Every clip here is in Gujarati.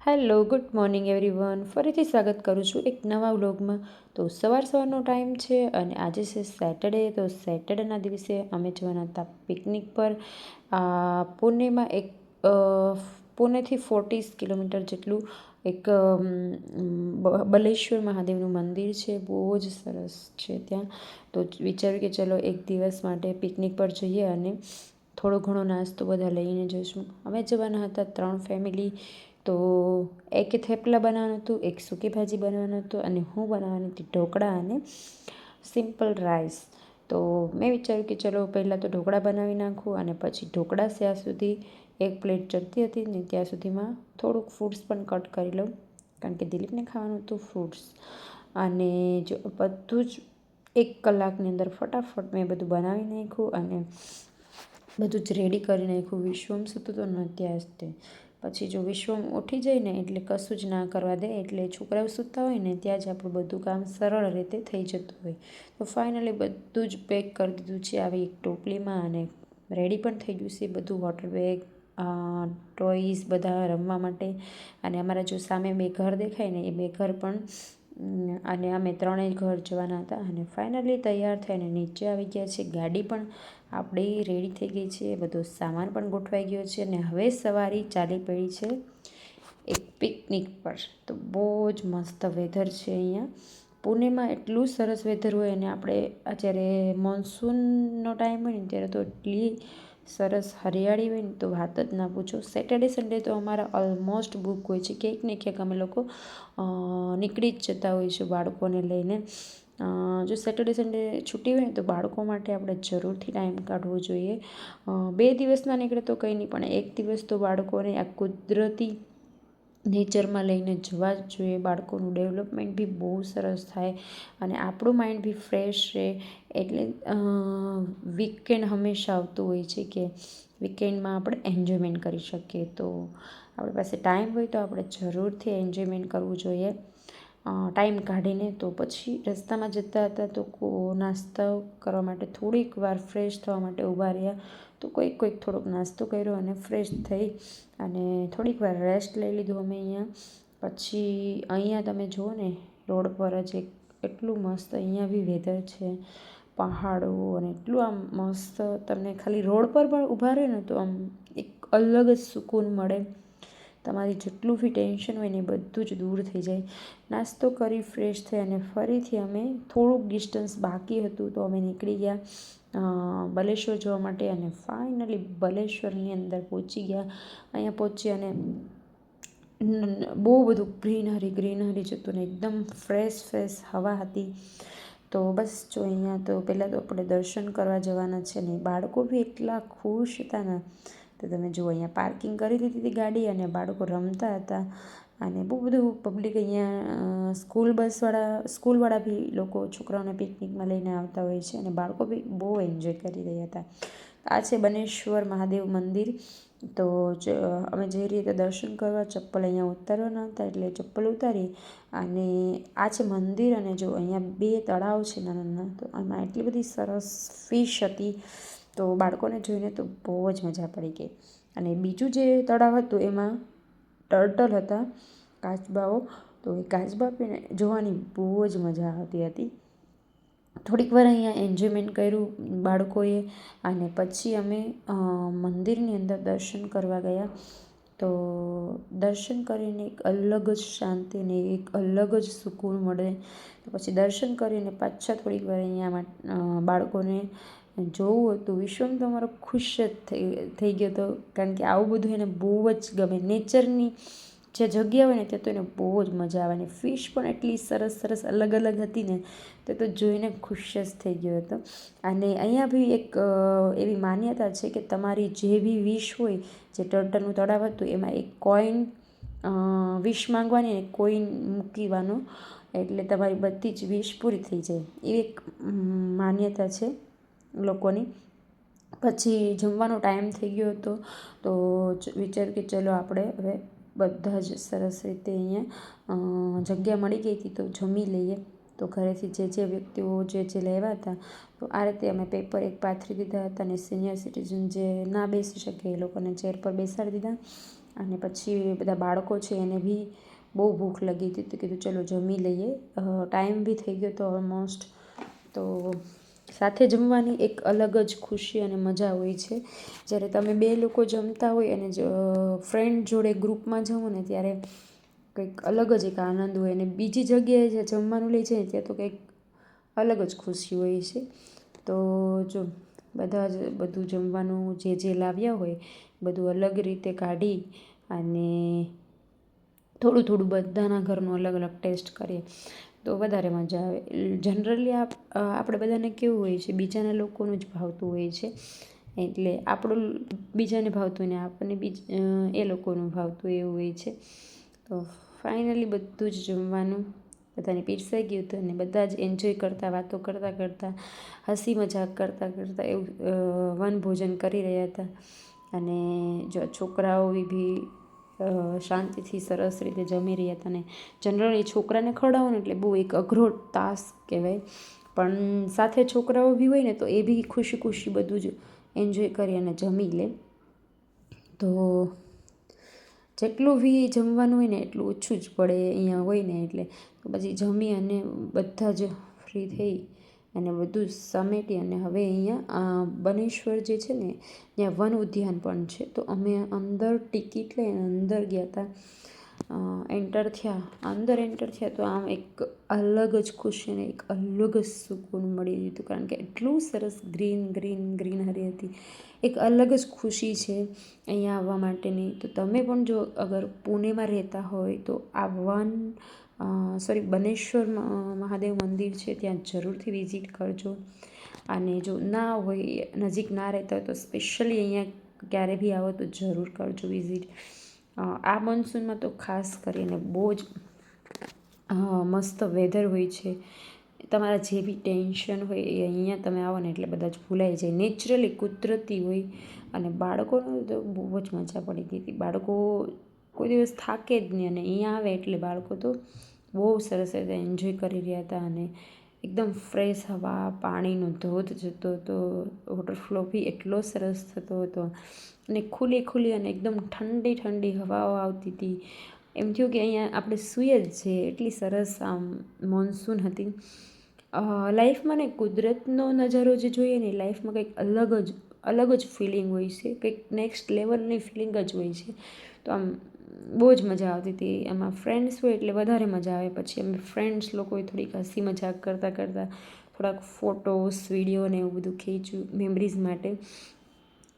Hello, good morning everyone. ફરીથી સ્વાગત કરું છું એક નવા વ્લોગમાં. તો સવારનો ટાઈમ છે અને આજે છે સેટરડે. તો સેટરડેના દિવસે અમે જવાના હતા પિકનિક પર. પુણેમાં એક પુણેથી 40 કિલોમીટર જેટલું એક બલેશ્વર મહાદેવનું મંદિર છે. બહુ જ સરસ છે ત્યાં. તો વિચાર્યું કે ચલો એક દિવસ માટે પિકનિક પર જઈએ અને થોડો ઘણો નાસ્તો બધા લઈને જઈશું. અમે જવાના હતા 3 ફેમિલી. તો એક થેપલા બનાવવાનું હતું, એક સૂકી ભાજી બનાવવાનું હતું અને હું બનાવવાની હતી ઢોકળા અને સિમ્પલ રાઈસ. તો મેં વિચાર્યું કે ચલો પહેલાં તો ઢોકળા બનાવી નાખું અને પછી ઢોકળા ત્યાં સુધી એક પ્લેટ ચડતી હતી ને ત્યાં સુધીમાં થોડુંક ફ્રૂટ્સ પણ કટ કરી લઉં, કારણ કે દિલીપને ખાવાનું હતું ફ્રૂટ્સ. અને જો બધું જ 1 કલાકની અંદર ફટાફટ મેં બધું બનાવી નાખ્યું અને બધું જ રેડી કરી નાખ્યું. વિશ્વમ સૂતું તો ન ત્યાં જ તે પછી જો વિશ્વમ ઉઠી જાય ને એટલે કશું જ ના કરવા દે, એટલે છોકરાઓ સૂતા હોય ને ત્યાં જ આપણું બધું કામ સરળ રીતે થઈ જતું હોય. તો ફાઇનલી બધું જ પેક કરી દીધું છે આવી એક ટોપલીમાં અને રેડી પણ થઈ ગયું છે બધું. વોટર બેગ, ટોયઝ બધા રમવા માટે. અને અમારા જો સામે 2 ઘર દેખાય ને એ 2 ઘર પણ અને અમે 3 ઘર જવાના હતા. અને ફાઇનલી તૈયાર થઈને નીચે આવી ગયા છે. ગાડી પણ આપણી રેડી થઈ ગઈ છે, બધો સામાન પણ ગોઠવાઈ ગયો છે અને હવે સવારી ચાલી પડી છે એક પિકનિક પર. તો બહુ જ મસ્ત વેધર છે અહીંયા પુણેમાં. એટલું સરસ વેધર હોય અને આપણે જ્યારે મોન્સૂનનો ટાઈમ હોય ને ત્યારે તો એટલી સરસ હરિયાળી હોય ને તો વાત જ ના પૂછો. સેટરડે સન્ડે તો અમારા ઓલમોસ્ટ બુક હોય છે. ક્યાંક ને ક્યાંક અમે લોકો નીકળી જ જતા હોય છે બાળકોને લઈને. જો સેટરડે સન્ડે છુટ્ટી હોય ને તો બાળકો માટે આપણે જરૂરથી ટાઈમ કાઢવો જોઈએ. 2 દિવસના નીકળે તો કંઈ નહીં, પણ 1 દિવસ તો બાળકોને આ કુદરતી નેચરમાં લઈને જવા જ જોઈએ. બાળકોનું ડેવલપમેન્ટ બી બહુ સરસ થાય અને આપણું માઇન્ડ બી ફ્રેશ રહે. એટલે વીકેન્ડ હંમેશા આવતું હોય છે કે વીકેન્ડમાં આપણે એન્જોયમેન્ટ કરી શકીએ. તો આપણી પાસે ટાઈમ હોય તો આપણે જરૂરથી એન્જોયમેન્ટ કરવું જોઈએ ટાઈમ કાઢીને. તો પછી રસ્તામાં જતા હતા તો નાસ્તો કરવા માટે થોડીક વાર ફ્રેશ થવા માટે ઊભા રહ્યા. તો કોઈક થોડોક નાસ્તો કર્યો અને ફ્રેશ થઈ અને થોડીક વાર રેસ્ટ લઈ લીધું અમે અહીંયા. પછી અહીંયા તમે જુઓ ને રોડ પર જ એટલું મસ્ત અહીંયા બી વેધર છે, પહાડો અને એટલું આમ મસ્ત. તમને ખાલી રોડ પર પણ ઊભા રહે ને તો આમ એક અલગ જ સુકૂન મળે. તમારી જેટલું બી ટેન્શન હોય ને એ બધું જ દૂર થઈ જાય. નાસ્તો કરી ફ્રેશ થઈ અને ફરીથી અમે થોડુંક ડિસ્ટન્સ બાકી હતું તો અમે નીકળી ગયા બલેશ્વર જવા માટે. અને ફાઇનલી બલેશ્વરની અંદર પહોંચી ગયા. અહીંયા પહોંચી અને બહુ બધું ગ્રીનરી જ હતું ને એકદમ ફ્રેશ હવા હતી. તો બસ જો અહીંયા તો પહેલાં તો આપણે દર્શન કરવા જવાના છે ને બાળકો બી એટલા ખુશ હતા ને. તો તમે જુઓ અહીંયા પાર્કિંગ કરી દીધી હતી ગાડી અને બાળકો રમતા હતા. અને બહુ બધું પબ્લિક અહીંયા સ્કૂલવાળા બી લોકો છોકરાઓને પિકનિકમાં લઈને આવતા હોય છે અને બાળકો બી બહુ એન્જોય કરી રહ્યા હતા. આ છે બનેશ્વર મહાદેવ મંદિર. તો અમે જઈ રહ્યા હતા દર્શન કરવા. ચપ્પલ અહીંયા ઉતારવાના હતા એટલે ચપ્પલ ઉતારી અને આ છે મંદિર. અને જો અહીંયા 2 તળાવ છે નાના નાના. તો આમાં એટલી બધી સરસ ફિશ હતી તો બાળકોને જોઈને તો બહુ જ મજા પડી ગઈ. અને બીજું જે તળાવ હતું એમાં ટર્ટલ હતા, કાચબાઓ. તો એ કાચબા પીને જોવાની બહુ જ મજા આવતી હતી. થોડીક વાર અહીંયા એન્જોયમેન્ટ કર્યું બાળકોએ અને પછી અમે મંદિરની અંદર દર્શન કરવા ગયા. તો દર્શન કરીને એક અલગ જ શાંતિ ને એક અલગ જ સુકૂન મળે. તો પછી દર્શન કરીને પાછા થોડીક વાર અહીંયા બાળકોને જોવું હતું. વિશ્વમ તો અમારો ખુશ જ થઈ ગયો હતો, કારણ કે આવું બધું એને બહુ જ ગમે. નેચરની જે જગ્યા હોય ને ત્યાં તો એને બહુ જ મજા આવે. અને ફિશ પણ એટલી સરસ અલગ હતી ને તો જોઈને ખુશ જ થઈ ગયો હતો. અને અહીંયા બી એક એવી માન્યતા છે કે તમારી જે બી વિશ હોય, જે ટર્ટલનું તળાવ હતું એમાં એક કોઈન વિશ માંગવાની અને કોઈન મૂકવાનો, એટલે તમારી બધી જ વિશ પૂરી થઈ જાય. એ એક માન્યતા છે લોકોની. પછી જમવાનો ટાઈમ થઈ ગયો હતો તો વિચાર્યું કે ચલો આપણે હવે બધા જ સરસ રીતે અહીંયા જગ્યા મળી ગઈ હતી તો જમી લઈએ. તો ઘરેથી જે વ્યક્તિઓ જે લેવા હતા તો આ રીતે અમે પેપર એક પાથરી દીધા હતા અને સિનિયર સિટીઝન જે ના બેસી શકે એ લોકોને ચેર પર બેસાડી દીધા. અને પછી બધા બાળકો છે એને બી બહુ ભૂખ લાગી હતી તો કીધું ચલો જમી લઈએ, ટાઈમ બી થઈ ગયો તો ઓલમોસ્ટ. તો સાથે જમવાની એક અલગ જ ખુશી અને મજા હોય છે. જ્યારે તમે 2 લોકો જમતા હોય અને ફ્રેન્ડ જોડે ગ્રુપમાં જમો ને ત્યારે કંઈક અલગ જ એક આનંદ હોય, અને બીજી જગ્યાએ જે જમવાનું લઈ જાય ત્યાં તો કંઈક અલગ જ ખુશી હોય છે. તો જો બધા જ બધું જમવાનું જે લાવ્યા હોય બધું અલગ રીતે કાઢી અને થોડું થોડું બધાના ઘરનું અલગ અલગ ટેસ્ટ કરીએ તો વધારે મજા આવે. જનરલી આપણે બધાને કેવું હોય છે, બીજાના લોકોનું જ ભાવતું હોય છે, એટલે આપણું બીજાને ભાવતું હોય ને આપણને એ લોકોનું ભાવતું એવું હોય છે. તો ફાઇનલી બધું જ જમવાનું બધાને પીરસાઈ ગયું હતું અને બધા જ એન્જોય કરતાં, વાતો કરતાં કરતાં, હસી મજાક કરતાં કરતાં એવું વનભોજન કરી રહ્યા હતા. અને જો છોકરાઓ બી શાંતિથી સરસ રીતે જમી રહ્યા હતા. અને જનરલી છોકરાને ખવડાવવાનું એટલે બહુ એક અઘરો ટાસ્ક કહેવાય, પણ સાથે છોકરાઓ બી હોય ને તો એ બી ખુશી ખુશી બધું જ એન્જોય કરી અને જમી લે. તો જેટલું બી જમવાનું હોય ને એટલું ઓછું જ પડે અહીંયા હોય ને એટલે. તો પછી જમી અને બધા જ ફ્રી થઈ અને બધું સમેટી અને હવે અહીંયા બનેશ્વર જે છે ને ત્યાં વન ઉદ્યાન પણ છે. તો અમે અંદર ટિકિટ લઈને અંદર ગયા હતા. એન્ટર થયા તો આમ એક અલગ જ ખુશી અને એક અલગ જ સુકૂન મળી દીધું, કારણ કે એટલું સરસ ગ્રીનરી હતી. એક અલગ જ ખુશી છે અહીંયા આવવા માટેની. તો તમે પણ જો અગર પુણેમાં રહેતા હોય તો બનેશ્વર મહાદેવ મંદિર છે ત્યાં જરૂરથી વિઝિટ કરજો. અને જો ના હોય, નજીક ના રહેતા હોય તો સ્પેશિયલી અહીંયા ક્યારે બી આવો તો જરૂર કરજો વિઝિટ. આ મોન્સૂનમાં તો ખાસ કરીને બહુ જ મસ્ત વેધર હોય છે. તમારા જે બી ટેન્શન હોય એ અહીંયા તમે આવો ને એટલે બધા જ ભૂલાઈ જાય. નેચરલી કુદરતી હોય અને બાળકોને તો બહુ જ મજા પડી ગઈ હતી. બાળકો કોઈ દિવસ થાકે જ નહીં અને અહીંયા આવે એટલે બાળકો તો બહુ સરસ રીતે એન્જોય કરી રહ્યા હતા. અને એકદમ ફ્રેશ હવા, પાણીનો ધોધ જતો હતો, વોટરફ્લો બી એટલો સરસ થતો હતો અને ખુલ્લી અને એકદમ ઠંડી હવાઓ આવતી હતી. એમ થયું કે અહીંયા આપણે સૂઈએ જ છે, એટલી સરસ આમ મોન્સૂન હતી. લાઈફમાં ને કુદરતનો નજારો જે જોઈએ ને લાઈફમાં કંઈક અલગ જ ફિલિંગ હોય છે, કંઈક નેક્સ્ટ લેવલની ફિલિંગ જ હોય છે. તો આમ બહુ જ મજા આવતી હતી. એમાં ફ્રેન્ડ્સ હોય એટલે વધારે મજા આવે. પછી અમે ફ્રેન્ડ્સ લોકોએ થોડીક હસી મજાક કરતાં થોડાક ફોટોસ, વિડીયો ને એવું બધું ખીચ્યું મેમરીઝ માટે.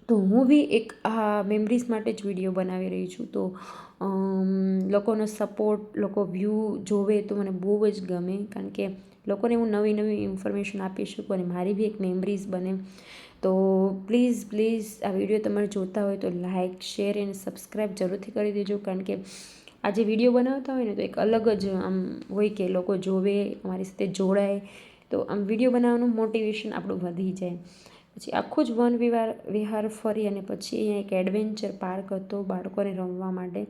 તો હું બી એક આ મેમરીઝ માટે જ વિડીયો બનાવી રહી છું. તો લોકોનો સપોર્ટ, લોકો વ્યૂ જોવે તો મને બહુ જ ગમે, કારણ કે લોકોને હું નવી ઇન્ફોર્મેશન આપી શકું અને મારી બી એક મેમરીઝ બને. તો પ્લીઝ આ વિડીયો તમારે જોતા હોય તો લાઇક, શેર અને સબસ્ક્રાઈબ જરૂરથી કરી દેજો, કારણ કે આ જે વિડીયો બનાવતા હોય ને તો એક અલગ જ આમ હોય કે લોકો જોવે, અમારી સાથે જોડાય, તો આમ વિડીયો બનાવવાનું મોટિવેશન આપણું વધી જાય. પછી આખું જ વન વિહાર ફરી અને પછી અહીંયા એક એડવેન્ચર પાર્ક હતો બાળકોને રમવા માટે.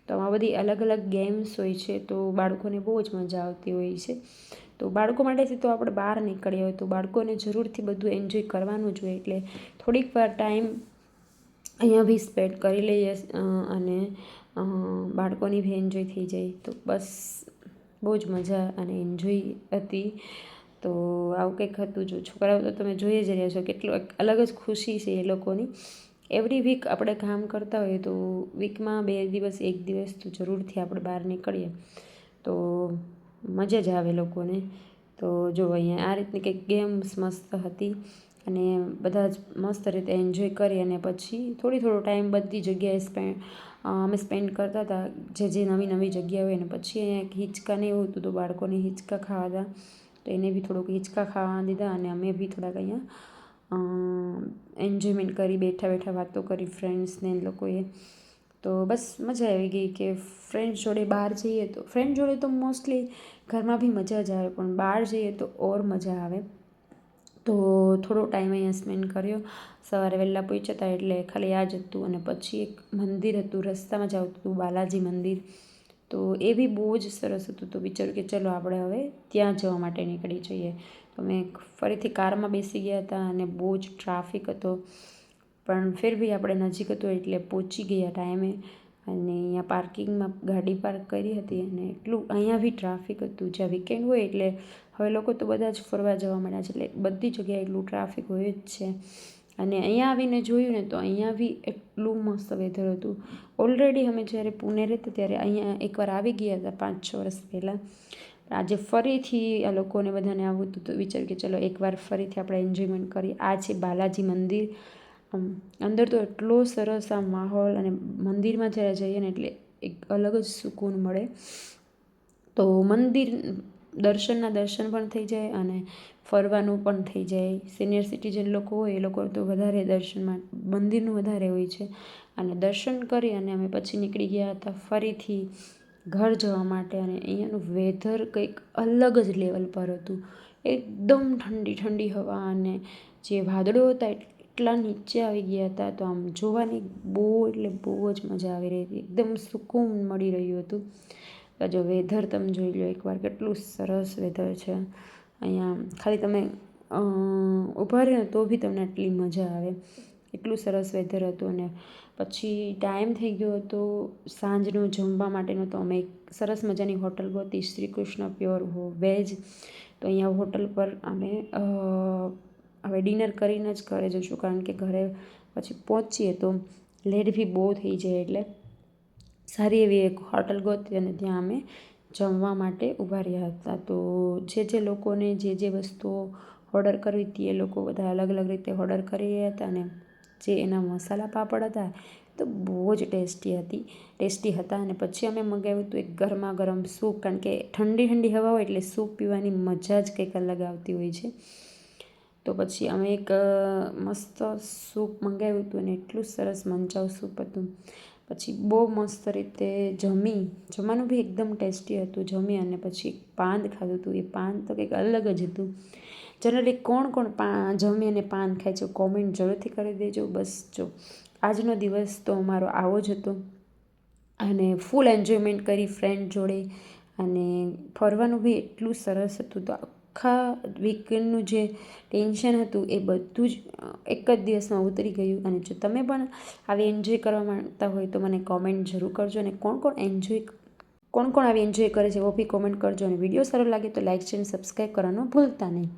તો આમાં બધી અલગ ગેમ્સ હોય છે, તો બાળકોને બહુ જ મજા આવતી હોય છે. તો બાળકો માટેથી તો આપણે બહાર નીકળ્યા હોય તો બાળકોને જરૂરથી બધું એન્જોય કરવાનું જ હોય, એટલે થોડીક વાર ટાઈમ અહીંયા બી સ્પેન્ડ કરી લઈએ અને બાળકોની બી એન્જોય થઈ જાય. તો બસ બહુ જ મજા અને એન્જોય હતી. તો આવું કંઈક હતું. જો છોકરાઓ તો તમે જોઈ જ રહ્યા છો કેટલું અલગ જ ખુશી છે એ લોકોની. એવરી વીક આપણે કામ કરતા હોઈએ તો વીકમાં 2 દિવસ 1 દિવસ તો જરૂરથી આપણે બહાર નીકળીએ તો મજા જ આવે લોકોને. તો જો અહીંયા આ રીતની કંઈક ગેમ્સ મસ્ત હતી અને બધા જ મસ્ત રીતે એન્જોય કરી અને પછી થોડો ટાઈમ બધી જગ્યાએ અમે સ્પેન્ડ કરતા હતા, જે નવી જગ્યા હોય ને. પછી અહીંયા એક હિંચકા ને એવું હતું તો બાળકોને હિંચકા ખાવા હતા, તો એને બી થોડુંક હિંચકા ખાવા દીધા અને અમે બી થોડાક અહીંયા એન્જોયમેન્ટ કરી, બેઠા વાતો કરી ફ્રેન્ડ્સને લોકોએ. તો બસ મજા આવી ગઈ કે ફ્રેન્ડ્સ જોડે બહાર જઈએ તો ફ્રેન્ડ જોડે તો મોસ્ટલી ઘરમાં બી મજા જ આવે, પણ બહાર જઈએ તો ઓર મજા આવે. તો થોડો ટાઈમ અહીંયા સ્પેન્ડ કર્યો. સવારે વહેલા પહોંચ્યા હતા એટલે ખાલી આ જ હતું. અને પછી એક મંદિર હતું, રસ્તામાં જ આવતું હતું, બાલાજી મંદિર. તો એ બી બહુ જ સરસ હતું. તો વિચાર્યું કે ચલો આપણે હવે ત્યાં જવા માટે નીકળી જઈએ. તો અમે ફરીથી કારમાં બેસી ગયા હતા અને બહુ જ ટ્રાફિક હતો, પણ ફિર બી આપણે નજીક હતું એટલે પહોંચી ગયા ટાઈમે. અને અહીંયા પાર્કિંગમાં ગાડી પાર્ક કરી હતી અને એટલું અહીંયા બી ટ્રાફિક હતું. જ્યાં વીકેન્ડ હોય એટલે હવે લોકો તો બધા જ ફરવા જવા માંડ્યા છે, એટલે બધી જગ્યાએ એટલું ટ્રાફિક હોય જ છે. અને અહીંયા આવીને જોયું ને તો અહીંયા બી એટલું મસ્ત વેધર હતું. ઓલરેડી અમે જ્યારે પુણે રહેતા ત્યારે અહીંયા એકવાર આવી ગયા હતા 5-6 વર્ષ પહેલાં. આજે ફરીથી આ લોકોને બધાને આવું હતું તો વિચાર કે ચલો એકવાર ફરીથી આપણે એન્જોયમેન્ટ કરીએ. આ છે બાલાજી મંદિર. અંદર તો એટલો સરસ આ માહોલ, અને મંદિરમાં જ્યારે જઈએ ને એટલે એક અલગ જ સુકૂન મળે. તો મંદિર દર્શન પણ થઈ જાય અને ફરવાનું પણ થઈ જાય. સિનિયર સિટીઝન લોકો હોય એ લોકો તો વધારે દર્શનમાં મંદિરનું વધારે હોય છે. અને દર્શન કરી અને અમે પછી નીકળી ગયા હતા ફરીથી ઘર જવા માટે. અને અહીંયાનું વેધર કંઈક અલગ જ લેવલ પર હતું. એકદમ ઠંડી ઠંડી હવા, અને જે વાદળો હતા એટલા નીચે આવી ગયા હતા તો આમ જોવાની બહુ એટલે બહુ જ મજા આવી રહી હતી. એકદમ સુકૂન મળી રહ્યું હતું. તો જો વેધર તમે જોઈ લો એકવાર, કેટલું સરસ વેધર છે અહીંયા. ખાલી તમે ઊભા રહો ને તો બી તમને આટલી મજા આવે, એટલું સરસ વેધર હતું. અને પછી ટાઈમ થઈ ગયો હતો સાંજનું જમવા માટેનો, તો અમે એક સરસ મજાની હોટલ ગોતી, શ્રી કૃષ્ણ પ્યોર વેજ. તો અહીંયા હોટલ પર અમે હવે ડિનર કરીને જ ઘરે જઈશું, કારણ કે ઘરે પછી પહોંચીએ તો લેટ બી બહુ થઈ જાય. એટલે સારી એવી એક હોટલ ગોતી અને ત્યાં અમે જમવા માટે ઊભા રહ્યા હતા. તો જે લોકોને જે વસ્તુઓ ઓર્ડર કરવી હતી એ લોકો બધા અલગ અલગ રીતે ઓર્ડર કરી રહ્યા હતા. અને જે એના મસાલા પાપડ હતા તો બહુ જ ટેસ્ટી હતા. અને પછી અમે મંગાવ્યું હતું એક ગરમા ગરમ સૂપ, કારણ કે ઠંડી ઠંડી હવા હોય એટલે સૂપ પીવાની મજા જ કંઈક અલગ આવતી હોય છે. તો પછી અમે એક મસ્ત સૂપ મંગાવ્યું હતું અને એટલું સરસ મંચાવ સૂપ હતું. પછી બહુ મસ્ત રીતે જમવાનું બી એકદમ ટેસ્ટી હતું. જમી અને પછી પાન ખાધું હતું. એ પાન તો કંઈક અલગ જ હતું. જનરલી કોણ જમી અને પાન ખાય છે કોમેન્ટ જરૂરથી કરી દેજો. બસ જો આજનો દિવસ તો અમારો આવો જ હતો, અને ફૂલ એન્જોયમેન્ટ કરી ફ્રેન્ડ જોડે. અને ફરવાનું બી એટલું સરસ હતું. તો આખા વીકેન્ડનું જે ટેન્શન હતું એ બધું જ એક જ દિવસમાં ઉતરી ગયું. અને જો તમે પણ આવી એન્જોય કરવા માંગતા હોય તો મને કોમેન્ટ જરૂર કરજો. અને કોણ કોણ આવી એન્જોય કરે છે એ બી કોમેન્ટ કરજો. અને વિડીયો સારો લાગે તો લાઇક, શેર, સબસ્ક્રાઈબ કરવાનું ભૂલતા નહીં.